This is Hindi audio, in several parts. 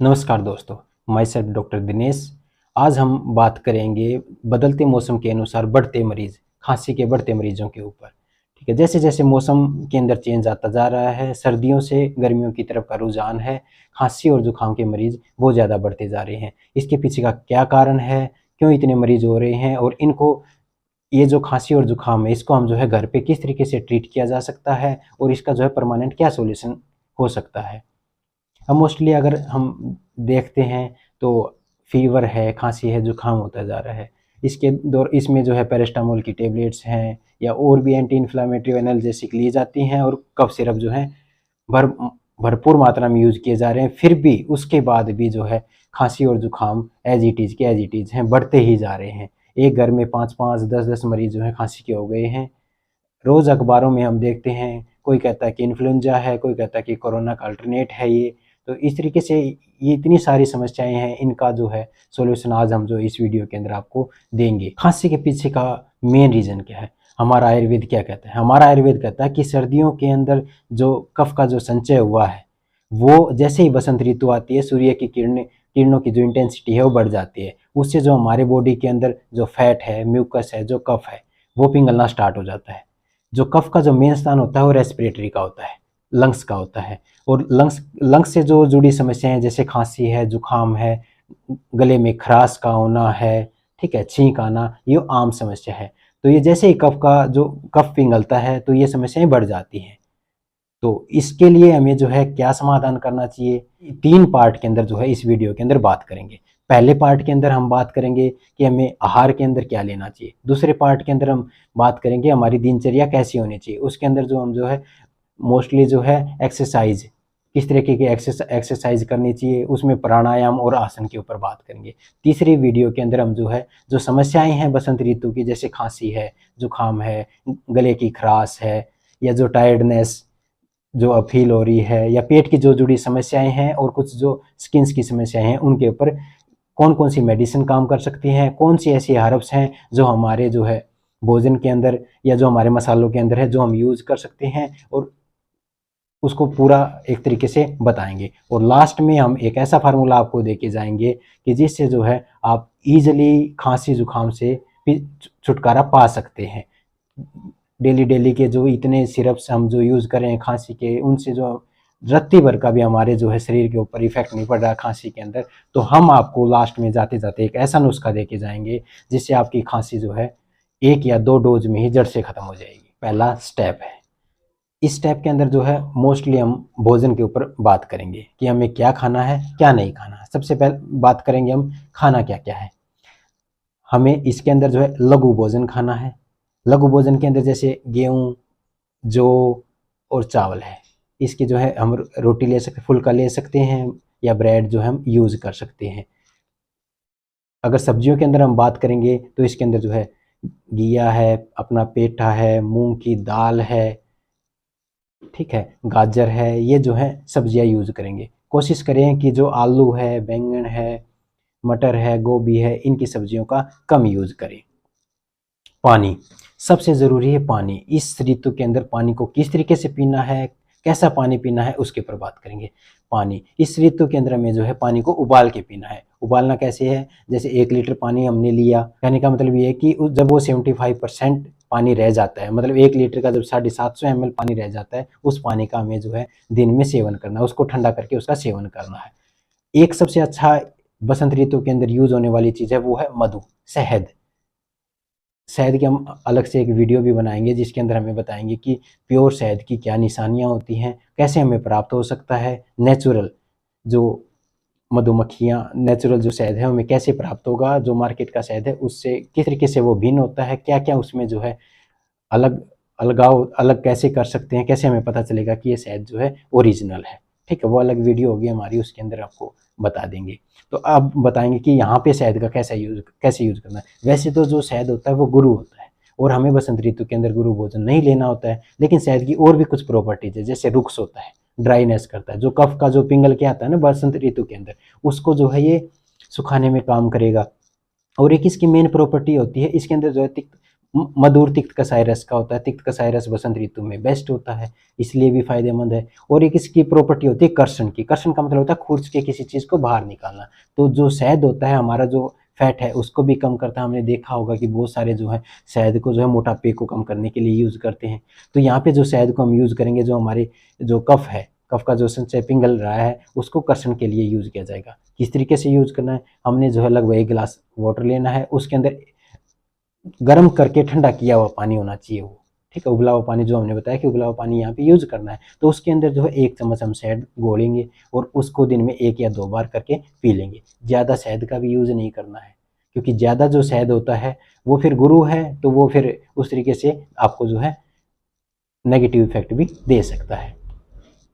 नमस्कार दोस्तों, मैं सेल्फ डॉक्टर दिनेश। आज हम बात करेंगे बदलते मौसम के अनुसार बढ़ते मरीज, खांसी के बढ़ते मरीजों के ऊपर। ठीक है, जैसे जैसे मौसम के अंदर चेंज आता जा रहा है, सर्दियों से गर्मियों की तरफ का रुझान है, खांसी और जुकाम के मरीज बहुत ज़्यादा बढ़ते जा रहे हैं। इसके पीछे का क्या कारण है, क्यों इतने मरीज हो रहे हैं, और इनको ये जो खांसी और जुकाम है इसको हम जो है घर पे किस तरीके से ट्रीट किया जा सकता है, और इसका जो है परमानेंट क्या सोल्यूशन हो सकता है। अब मोस्टली अगर हम देखते हैं तो फीवर है, खांसी है, जुकाम होता जा रहा है। इसके दौर इसमें जो है पैरास्टामोल की टेबलेट्स हैं या और भी एंटी इन्फ्लामेटरी एनाल्जेसिक ली जाती हैं, और कफ सिरप जो है भर भरपूर मात्रा में यूज किए जा रहे हैं। फिर भी उसके बाद भी जो है खांसी और जुकाम एज इट इज़ के एज इट इज़ हैं, बढ़ते ही जा रहे हैं। एक घर में 5-5, 10-10 मरीज जो है खांसी के हो गए हैं। रोज़ अखबारों में हम देखते हैं, कोई कहता है कि इन्फ्लुएंजा है, कोई कहता है कि कोरोना का अल्टरनेट है ये। तो इस तरीके से ये इतनी सारी समस्याएं हैं, इनका जो है सॉल्यूशन आज हम जो इस वीडियो के अंदर आपको देंगे। खांसी के पीछे का मेन रीज़न क्या है, हमारा आयुर्वेद क्या कहता है? हमारा आयुर्वेद कहता है कि सर्दियों के अंदर जो कफ का जो संचय हुआ है, वो जैसे ही बसंत ऋतु आती है, सूर्य की किरणों की जो इंटेंसिटी है वो बढ़ जाती है। उससे जो हमारे बॉडी के अंदर जो फैट है, म्यूकस है, जो कफ है, वो पिघलना स्टार्ट हो जाता है। जो कफ का जो मेन स्थान होता है वो रेस्पिरेटरी का होता है, लंग्स का होता है। और लंग्स से जो जुड़ी समस्याएं जैसे खांसी है, जुकाम है, गले में खराश का होना है, ठीक है, छींक आना, ये आम समस्या है। तो ये जैसे ही कफ पिघलता है तो ये समस्याएं बढ़ जाती हैं। तो इसके लिए हमें जो है क्या समाधान करना चाहिए, 3 पार्ट के अंदर जो है इस वीडियो के अंदर बात करेंगे। पहले पार्ट के अंदर हम बात करेंगे कि हमें आहार के अंदर क्या लेना चाहिए। दूसरे पार्ट के अंदर हम बात करेंगे हमारी दिनचर्या कैसी होनी चाहिए। उसके अंदर जो हम जो है मोस्टली जो है एक्सरसाइज, किस तरीके की एक्सरसाइज करनी चाहिए, उसमें प्राणायाम और आसन के ऊपर बात करेंगे। तीसरी वीडियो के अंदर हम जो है जो समस्याएं हैं बसंत ऋतु की, जैसे खांसी है, जुकाम है, गले की खराश है, या जो टायर्डनेस जो अब फील हो रही है, या पेट की जो जुड़ी समस्याएं हैं, और कुछ जो स्किन्स की समस्याएं हैं, उनके ऊपर कौन कौन सी मेडिसिन काम कर सकती हैं, कौन सी ऐसी हर्ब्स हैं जो हमारे जो है भोजन के अंदर या जो हमारे मसालों के अंदर है जो हम यूज कर सकते हैं, और उसको पूरा एक तरीके से बताएंगे। और लास्ट में हम एक ऐसा फार्मूला आपको दे के जाएंगे कि जिससे जो है आप इजीली खांसी जुकाम से छुटकारा पा सकते हैं। डेली डेली के जो इतने सिरप्स हम जो यूज़ कर रहे हैं खांसी के, उनसे जो रत्ती भर का भी हमारे जो है शरीर के ऊपर इफेक्ट नहीं पड़ रहा खांसी के अंदर। तो हम आपको लास्ट में जाते जाते एक ऐसा नुस्खा दे के जाएंगे जिससे आपकी खांसी जो है 1 या 2 डोज में ही जड़ से खत्म हो जाएगी। पहला स्टेप है। इस स्टेप के अंदर जो है मोस्टली हम भोजन के ऊपर बात करेंगे कि हमें क्या खाना है, क्या नहीं खाना है। सबसे पहले बात करेंगे हम खाना क्या क्या है। हमें इसके अंदर जो है लघु भोजन खाना है। लघु भोजन के अंदर जैसे गेहूँ, जौ और चावल है। इसकी जो है हम रोटी ले सकते, फुल्का ले सकते हैं, या ब्रेड जो है हम यूज़ कर सकते हैं। अगर सब्जियों के अंदर हम बात करेंगे तो इसके अंदर जो है घिया है, अपना पेठा है, मूंग की दाल है, ठीक है, गाजर है, ये जो है सब्जियां यूज़ करेंगे। कोशिश करें कि जो आलू है, बैंगन है, मटर है, गोभी है, इनकी सब्जियों का कम यूज़ करें। पानी सबसे ज़रूरी है। पानी इस ऋतु के अंदर पानी को किस तरीके से पीना है, कैसा पानी पीना है, उसके ऊपर बात करेंगे। पानी इस ऋतु के अंदर में जो है पानी को उबाल के पीना है। उबालना कैसे है, जैसे 1 लीटर पानी हमने लिया, कहने का मतलब ये है कि जब वो 75% पानी रह जाता है, मतलब 1 लीटर का जब 750 ml पानी रह जाता है, उस पानी का हमें जो है दिन में सेवन करना है, उसको ठंडा करके उसका सेवन करना है। एक सबसे अच्छा बसंत ऋतु के अंदर यूज होने वाली चीज़ है, वो है मधु, शहद। शहद की हम अलग से एक वीडियो भी बनाएंगे जिसके अंदर हमें बताएंगे कि प्योर शहद की क्या निशानियां होती हैं, कैसे हमें प्राप्त हो सकता है। नेचुरल जो मधुमक्खियाँ, नेचुरल जो शहद है हमें कैसे प्राप्त होगा, जो मार्केट का शहद है उससे किस तरीके से वो भिन्न होता है, क्या क्या उसमें जो है अलग अलगाव अलग कैसे कर सकते हैं, कैसे हमें पता चलेगा कि ये शहद जो है ओरिजिनल है। ठीक है, वो अलग वीडियो होगी हमारी, उसके अंदर आपको बता देंगे। तो अब बताएंगे कि यहाँ पे शहद का कैसे यूज़ करना है। वैसे तो जो शहद होता है वो गुरु होता है, और हमें बसंत ऋतु के अंदर गुरु भोजन नहीं लेना होता है। लेकिन शहद की और भी कुछ प्रॉपर्टीज है, जैसे रुक्स होता है, ड्राइनेस करता है, जो कफ का जो पिंगल के आता है ना बसंत ऋतु के अंदर, उसको जो है ये सुखाने में काम करेगा। और एक इसकी मेन प्रॉपर्टी होती है, इसके अंदर जो है मधुर तिक्त कसाई रस का होता है। तिक्त कसाई रस बसंत ऋतु में बेस्ट होता है, इसलिए भी फायदेमंद है। और एक इसकी प्रॉपर्टी होती है कर्षण की। कर्षण का मतलब होता है खुर्च के किसी चीज को बाहर निकालना। तो जो शहद होता है हमारा, जो फैट है उसको भी कम करता है। हमने देखा होगा कि बहुत सारे जो है शहद को जो है मोटापे को कम करने के लिए यूज करते हैं। तो यहाँ पे जो शहद को हम यूज करेंगे, जो हमारे जो कफ है, कफ का जो संचय पिघल रहा है उसको कर्षण के लिए यूज किया जाएगा। किस तरीके से यूज करना है, हमने जो है लगभग 1 गिलास वाटर लेना है, उसके अंदर गर्म करके ठंडा किया हुआ पानी होना चाहिए वो, ठीक है। उबला हुआ पानी, जो हमने बताया कि उबला हुआ पानी यहाँ पे यूज करना है। तो उसके अंदर जो है 1 चम्मच हम शहद घोलेंगे और उसको दिन में 1 या 2 बार करके पी लेंगे। ज़्यादा शहद का भी यूज नहीं करना है, क्योंकि ज़्यादा जो शहद होता है वो फिर गुरु है, तो वो फिर उस तरीके से आपको जो है नेगेटिव इफेक्ट भी दे सकता है।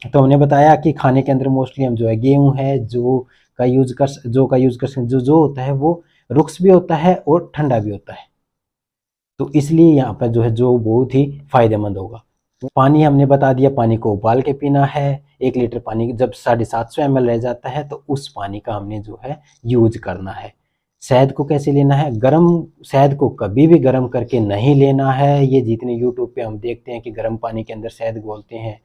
तो हमने बताया कि खाने के अंदर मोस्टली हम जो है गेहूं है, जौ का यूज कर सकते। जो होता है वो रुक्स भी होता है और ठंडा भी होता है, तो इसलिए यहाँ पर जो है जो बहुत ही फायदेमंद होगा। पानी हमने बता दिया, पानी को उबाल के पीना है। 1 लीटर पानी जब 750 ml रह जाता है तो उस पानी का हमने जो है यूज करना है। शहद को कैसे लेना है, गर्म शहद को कभी भी गर्म करके नहीं लेना है। ये जितने यूट्यूब पे हम देखते हैं कि गर्म पानी के अंदर शहद घोलते हैं,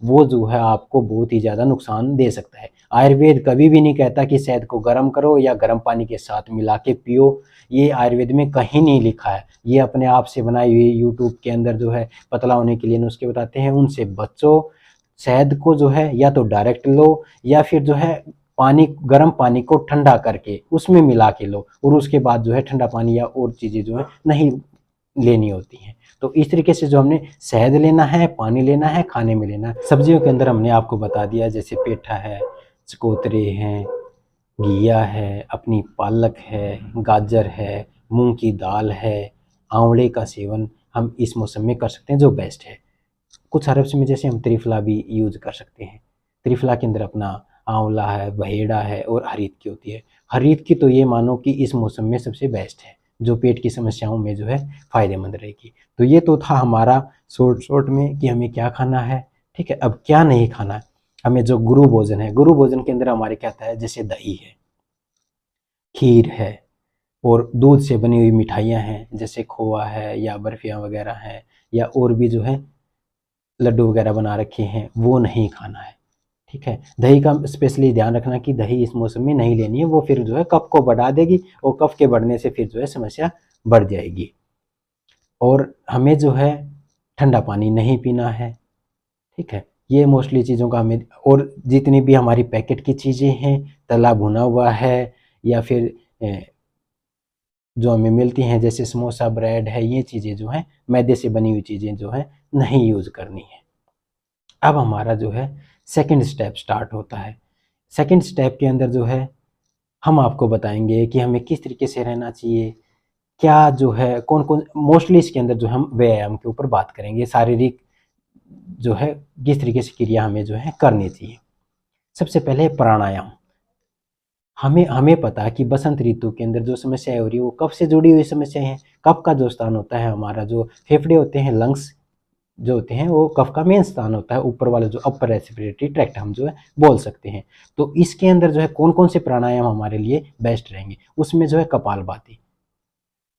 वो जो है आपको बहुत ही ज़्यादा नुकसान दे सकता है। आयुर्वेद कभी भी नहीं कहता कि शहद को गर्म करो या गर्म पानी के साथ मिला के पियो, ये आयुर्वेद में कहीं नहीं लिखा है। ये अपने आप से बनाई हुई यूट्यूब के अंदर जो है पतला होने के लिए नुस्खे बताते हैं, उनसे बचो। शहद को जो है या तो डायरेक्ट लो या फिर जो है पानी, गर्म पानी को ठंडा करके उसमें मिला के लो, और उसके बाद जो है ठंडा पानी या और चीज़ें जो है नहीं लेनी होती हैं। तो इस तरीके से जो हमने शहद लेना है, पानी लेना है, खाने में लेना है। सब्जियों के अंदर हमने आपको बता दिया, जैसे पेठा है, चकोतरे हैं, घिया है, अपनी पालक है, गाजर है, मूंग की दाल है, आंवले का सेवन हम इस मौसम में कर सकते हैं, जो बेस्ट है। कुछ हर्ब्स में जैसे हम त्रिफला भी यूज कर सकते हैं। त्रिफला के अंदर अपना आंवला है, बहेड़ा है और हरीत की होती है। हरीत की तो ये मानो कि इस मौसम में सबसे बेस्ट है, जो पेट की समस्याओं में जो है फायदेमंद रहेगी। तो ये तो था हमारा शॉर्ट में कि हमें क्या खाना है, ठीक है। अब क्या नहीं खाना है, हमें जो गुरु भोजन है, गुरु भोजन के अंदर हमारे क्या आता है, जैसे दही है, खीर है और दूध से बनी हुई मिठाइयाँ हैं, जैसे खोआ है या बर्फियाँ वगैरह हैं, या और भी जो है लड्डू वगैरह बना रखे हैं, वो नहीं खाना है, ठीक है। दही का स्पेशली ध्यान रखना कि दही इस मौसम में नहीं लेनी है, वो फिर जो है कफ को बढ़ा देगी और कफ के बढ़ने से फिर जो है समस्या बढ़ जाएगी। और हमें जो है ठंडा पानी नहीं पीना है, ठीक है। ये मोस्टली चीज़ों का हमें, और जितनी भी हमारी पैकेट की चीज़ें हैं, तला भुना हुआ है या फिर जो हमें मिलती हैं जैसे समोसा, ब्रेड है, ये चीज़ें जो हैं मैदे से बनी हुई चीज़ें जो हैं नहीं यूज़ करनी है। अब हमारा जो है सेकंड स्टेप स्टार्ट होता है। सेकंड स्टेप के अंदर जो है हम आपको बताएंगे कि हमें किस तरीके से रहना चाहिए, क्या जो है कौन कौन, मोस्टली इसके अंदर जो हम व्यायाम के ऊपर बात करेंगे, शारीरिक जो है किस तरीके से क्रिया हमें जो है करनी चाहिए। सबसे पहले प्राणायाम। हमें हमें पता है कि बसंत ऋतु के अंदर जो समस्याएं हो रही है वो कफ से जुड़ी हुई समस्याएं हैं। कफ का जो स्थान होता है, हमारा जो फेफड़े होते हैं, लंग्स जो होते हैं, वो कफ का मेन स्थान होता है, ऊपर वाला जो अपर रेस्पिरेटरी ट्रैक्ट हम जो है बोल सकते हैं। तो इसके अंदर जो है कौन कौन से प्राणायाम हमारे लिए बेस्ट रहेंगे, उसमें जो है कपालभाति,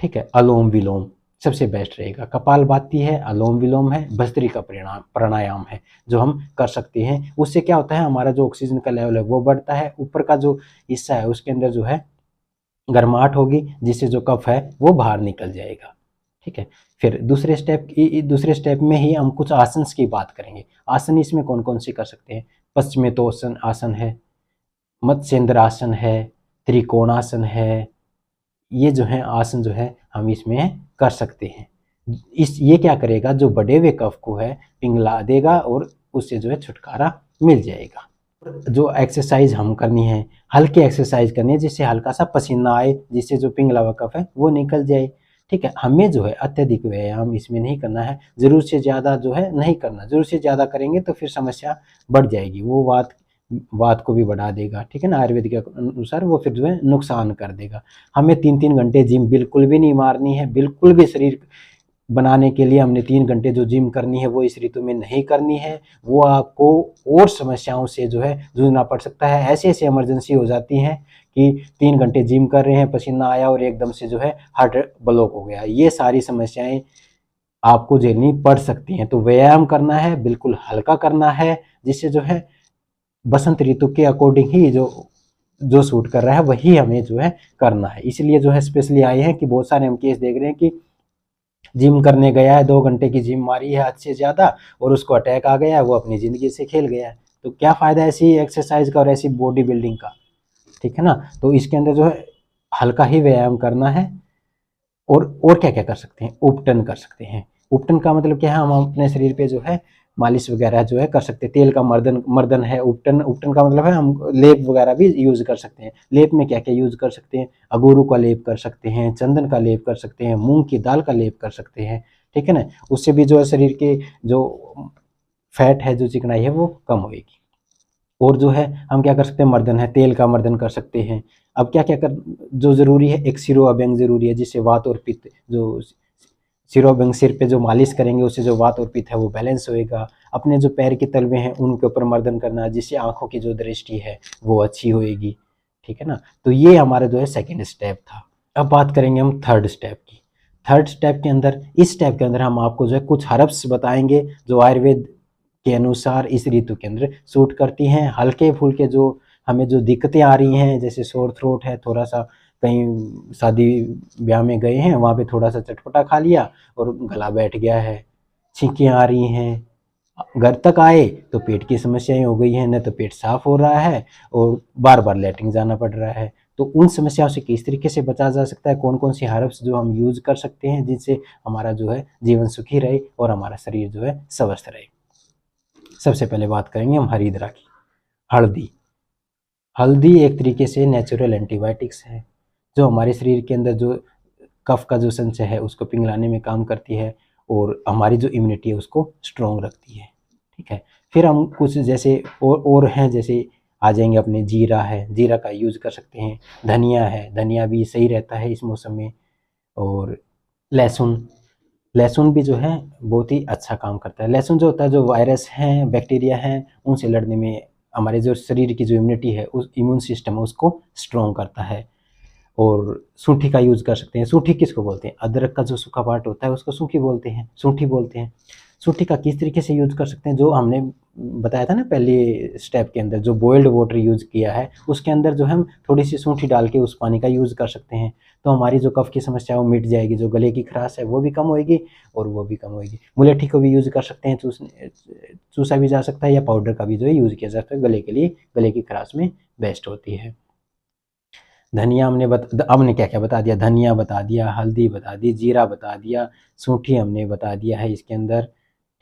ठीक है, अलोम विलोम सबसे बेस्ट रहेगा। कपालभाति है, अलोम विलोम है, भस्त्रिका प्राणायाम है जो हम कर सकते हैं। उससे क्या होता है, हमारा जो ऑक्सीजन का लेवल है वो बढ़ता है, ऊपर का जो हिस्सा है उसके अंदर जो है गर्माहट होगी, जिससे जो कफ है वो बाहर निकल जाएगा, ठीक है। फिर दूसरे स्टेप में ही हम कुछ आसन की बात करेंगे। आसन इसमें कौन कौन से कर सकते हैं, पश्चिमोत्तान आसन है, मत्स्येंद्र आसन है, त्रिकोणासन है, ये जो है आसन जो है हम इसमें कर सकते हैं। ये क्या करेगा, जो बढ़े हुए कफ को है पिघला देगा और उससे जो है छुटकारा मिल जाएगा। जो एक्सरसाइज हम करनी है, हल्की एक्सरसाइज करनी है, जिससे हल्का सा पसीना आए, जिससे जो पिघला हुआ कफ है वो निकल जाए, ठीक है। हमें जो है अत्यधिक व्यायाम इसमें नहीं करना है, जरूरत से ज़्यादा जो है नहीं करना। जरूरत से ज़्यादा करेंगे तो फिर समस्या बढ़ जाएगी, वो वात को भी बढ़ा देगा, ठीक है ना। आयुर्वेद के अनुसार वो फिर जो है नुकसान कर देगा। हमें 3-3 घंटे जिम बिल्कुल भी नहीं मारनी है, बिल्कुल भी शरीर बनाने के लिए हमने 3 घंटे जो जिम करनी है वो इस ऋतु में नहीं करनी है। वो आपको और समस्याओं से जो है जूझना पड़ सकता है। ऐसे ऐसे इमरजेंसी हो जाती हैं कि 3 घंटे जिम कर रहे हैं, पसीना आया और एकदम से जो है हार्ट ब्लॉक हो गया। ये सारी समस्याएं आपको झेलनी पड़ सकती हैं। तो व्यायाम करना है, बिल्कुल हल्का करना है, जिससे जो है बसंत ऋतु के अकॉर्डिंग ही जो जो सूट कर रहा है वही हमें जो है करना है। इसलिए जो है स्पेशली आए हैं कि बहुत सारे हम केस देख रहे हैं कि जिम करने गया है, 2 घंटे की जिम मारी है हद से ज्यादा और उसको अटैक आ गया है, वो अपनी जिंदगी से खेल गया है। तो क्या फायदा ऐसी एक्सरसाइज का और ऐसी बॉडी बिल्डिंग का, ठीक है ना। तो इसके अंदर जो है हल्का ही व्यायाम करना है। और क्या क्या कर सकते हैं, उपटन कर सकते हैं। उपटन का मतलब क्या है, हम अपने शरीर पे जो है मालिश वगैरह जो है कर सकते हैं। तेल का मर्दन मर्दन है उपटन। उपटन का मतलब है हम लेप वगैरह भी यूज कर सकते हैं। लेप में क्या क्या यूज कर सकते हैं, अगुरु का लेप कर सकते हैं, चंदन का लेप कर सकते हैं, मूंग की दाल का लेप कर सकते हैं, ठीक है ना। उससे भी जो है शरीर के जो फैट है, जो चिकनाई है, वो कम होगी। और जो है हम क्या कर सकते हैं, मर्दन है, तेल का मर्दन कर सकते हैं। अब क्या क्या कर जो जरूरी है, एक सिरो अभ्यंग जरूरी है, जिससे वात और पित्त जो सिरो अभ्यंग सिर पे जो मालिश करेंगे उससे जो वात और पित्त है वो बैलेंस होएगा। अपने जो पैर के तलवे हैं उनके ऊपर मर्दन करना, जिससे आंखों की जो दृष्टि है वो अच्छी होएगी, ठीक है ना। तो ये हमारा जो है सेकेंड स्टेप था। अब बात करेंगे हम थर्ड स्टेप की। थर्ड स्टेप के अंदर, इस स्टेप के अंदर हम आपको जो है कुछ हर्ब्स बताएंगे जो आयुर्वेद के अनुसार इस ऋतु के अंदर सूट करती हैं। हल्के फुल्के जो हमें जो दिक्कतें आ रही हैं, जैसे सोर थ्रोट है, थोड़ा सा कहीं शादी ब्याह में गए हैं, वहाँ पे थोड़ा सा चटपटा खा लिया और गला बैठ गया है, छींकें आ रही हैं, घर तक आए तो पेट की समस्याएं हो गई हैं, न तो पेट साफ हो रहा है और बार बार लेटरिन जाना पड़ रहा है। तो उन समस्याओं से किस तरीके से बचा जा सकता है, कौन कौन सी हर्ब्स जो हम यूज कर सकते हैं जिनसे हमारा जो है जीवन सुखी रहे और हमारा शरीर जो है स्वस्थ रहे। सबसे पहले बात करेंगे हम हरिद्रा की। हल्दी। हल्दी एक तरीके से नेचुरल एंटीबायोटिक्स है, जो हमारे शरीर के अंदर जो कफ का जो संचय है उसको पिघलाने में काम करती है और हमारी जो इम्यूनिटी है उसको स्ट्रॉन्ग रखती है, ठीक है। फिर हम कुछ जैसे और हैं, जैसे आ जाएंगे अपने जीरा है, जीरा का यूज कर सकते हैं। धनिया है, धनिया भी सही रहता है इस मौसम में। और लहसुन, लहसुन भी जो है बहुत ही अच्छा काम करता है। लहसुन जो होता है, जो वायरस हैं, बैक्टीरिया हैं, उनसे लड़ने में हमारे जो शरीर की जो इम्यूनिटी है, उस इम्यून सिस्टम है उसको स्ट्रॉन्ग करता है। और सूंठी का यूज कर सकते हैं। सूंठी किसको बोलते हैं, अदरक का जो सूखा पार्ट होता है उसको सूखी बोलते हैं, सूंठी बोलते हैं। सूंठी का किस तरीके से यूज कर सकते हैं, जो हमने बताया था ना पहले स्टेप के अंदर, जो बॉइल्ड वाटर यूज किया है उसके अंदर जो हम थोड़ी सी सूंठी डाल के उस पानी का यूज कर सकते हैं। तो हमारी जो कफ की समस्या है वो मिट जाएगी, जो गले की खराश है वो भी कम होएगी और वो भी कम होएगी। मुलेठी को भी यूज कर सकते हैं, चूसा भी जा सकता है या पाउडर का भी जो है यूज किया जा सकता है गले के लिए, गले की खराश में बेस्ट होती है। धनिया हमने क्या क्या बता दिया, धनिया बता दिया, हल्दी बता दी, जीरा बता दिया, सूंठी हमने बता दिया है इसके अंदर,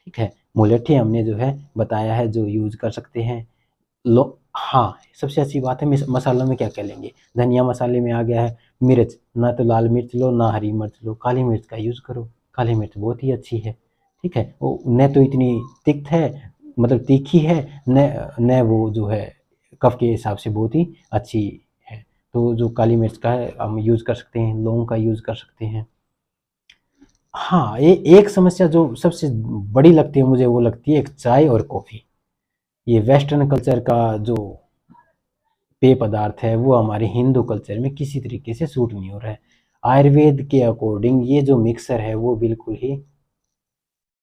ठीक है। मुलेठी हमने जो है बताया है जो यूज कर सकते हैं। लो, हाँ, सबसे अच्छी बात है मसालों में क्या क्या लेंगे। धनिया मसाले में आ गया है मिर्च, ना तो लाल मिर्च लो ना हरी मिर्च लो, काली मिर्च का यूज करो। काली मिर्च बहुत ही अच्छी है, ठीक है। वो न तो इतनी तिक्त है, मतलब तीखी है, न न वो जो है कफ के हिसाब से बहुत ही अच्छी है। तो जो काली मिर्च का है हम यूज कर सकते हैं, लौंग का यूज कर सकते हैं। हाँ, ये एक समस्या जो सबसे बड़ी लगती है मुझे, वो लगती है एक चाय और कॉफी। ये वेस्टर्न कल्चर का जो पेय पदार्थ है वो हमारे हिंदू कल्चर में किसी तरीके से सूट नहीं हो रहा है। आयुर्वेद के अकॉर्डिंग ये जो मिक्सर है वो बिल्कुल ही,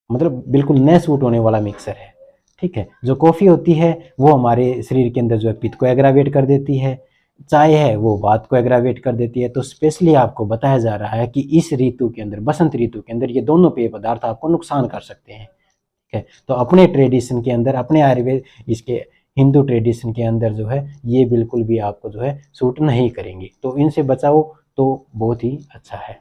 मतलब बिल्कुल न सूट होने वाला मिक्सर है, ठीक है। जो कॉफ़ी होती है वो हमारे शरीर के अंदर जो है पित्त को एग्रावेट कर देती है, चाय है वो वात को एग्रावेट कर देती है। तो स्पेशली आपको बताया जा रहा है कि इस ऋतु के अंदर, बसंत ऋतु के अंदर, ये दोनों पेय पदार्थ आपको नुकसान कर सकते हैं, ठीक है। तो अपने ट्रेडिशन के अंदर, अपने आयुर्वेद, इसके हिंदू ट्रेडिशन के अंदर जो है ये बिल्कुल भी आपको जो है सूट नहीं करेंगे, तो इनसे बचाओ तो बहुत ही अच्छा है।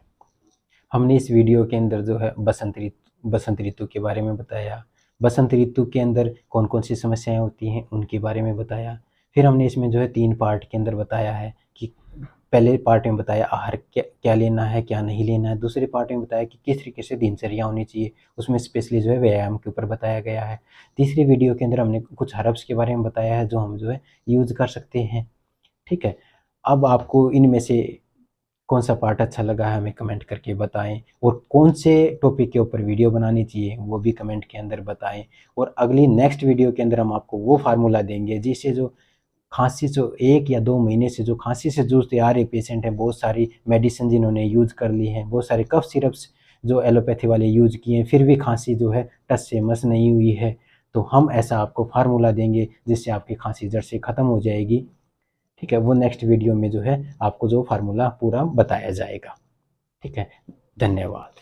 हमने इस वीडियो के अंदर जो है बसंत ऋतु के बारे में बताया, बसंत ऋतु के अंदर कौन कौन सी समस्याएं होती हैं उनके बारे में बताया। फिर हमने इसमें जो है 3 पार्ट के अंदर बताया है कि पहले पार्ट में बताया आहार क्या क्या लेना है क्या नहीं लेना है, दूसरे पार्ट में बताया कि किस तरीके से दिनचर्या होनी चाहिए, उसमें स्पेशली जो है व्यायाम के ऊपर बताया गया है। तीसरी वीडियो के अंदर हमने कुछ हर्ब्स के बारे में बताया है जो हम जो है यूज कर सकते हैं, ठीक है। अब आपको इनमें से कौन सा पार्ट अच्छा लगा है हमें कमेंट करके बताएं, और कौन से टॉपिक के ऊपर वीडियो बनानी चाहिए वो भी कमेंट के अंदर बताएं। और अगली नेक्स्ट वीडियो के अंदर हम आपको वो फार्मूला देंगे जिससे जो खांसी जो 1 या 2 महीने से जो खांसी से जूझते आ रहे पेशेंट हैं, बहुत सारी मेडिसिन जिन्होंने यूज़ कर ली हैं, बहुत सारे कफ सिरप्स जो एलोपैथी वाले यूज़ किए हैं, फिर भी खांसी जो है टस से मस नहीं हुई है, तो हम ऐसा आपको फार्मूला देंगे जिससे आपकी खांसी जड़ से ख़त्म हो जाएगी। ठीक है, वो नेक्स्ट वीडियो में जो है आपको जो फार्मूला पूरा बताया जाएगा। ठीक है, धन्यवाद।